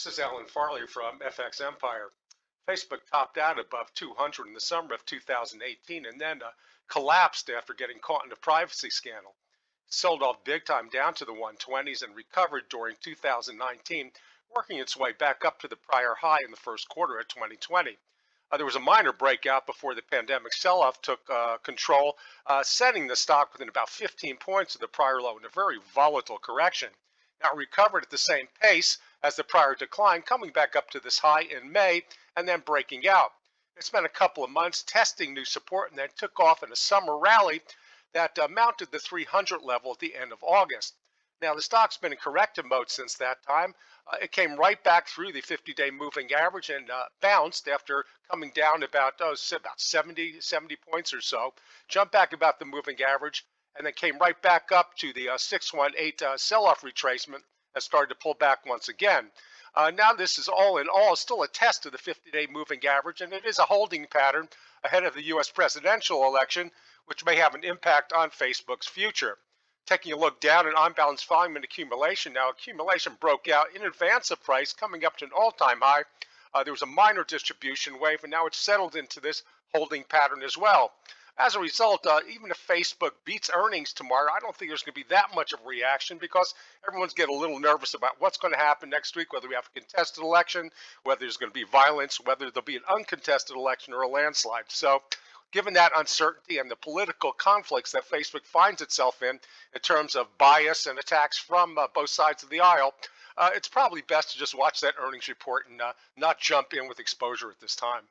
This is Alan Farley from FX Empire. Facebook topped out above 200 in the summer of 2018 and then collapsed after getting caught in a privacy scandal. Sold off big time down to the 120s and recovered during 2019, working its way back up to the prior high in the first quarter of 2020. There was a minor breakout before the pandemic sell-off took control, setting the stock within about 15 points of the prior low in a very volatile correction. Now it recovered at the same pace as the prior decline, coming back up to this high in May and then breaking out. It spent a couple of months testing new support and then took off in a summer rally that mounted the 300 level at the end of August. Now the stock's been in corrective mode since that time. It came right back through the 50-day moving average and bounced after coming down about 70 points or so. Jumped back about the moving average and then came right back up to the 618 sell-off retracement and started to pull back once again. Now this is all in all still a test of the 50-day moving average, and it is a holding pattern ahead of the U.S. presidential election, which may have an impact on Facebook's future. Taking a look down at on-balance volume and accumulation, now accumulation broke out in advance of price, coming up to an all-time high. There was a minor distribution wave, and now it's settled into this holding pattern as well. As a result, even if Facebook beats earnings tomorrow, I don't think there's going to be that much of a reaction because everyone's getting a little nervous about what's going to happen next week, whether we have a contested election, whether there's going to be violence, whether there'll be an uncontested election or a landslide. So given that uncertainty and the political conflicts that Facebook finds itself in terms of bias and attacks from both sides of the aisle, it's probably best to just watch that earnings report and not jump in with exposure at this time.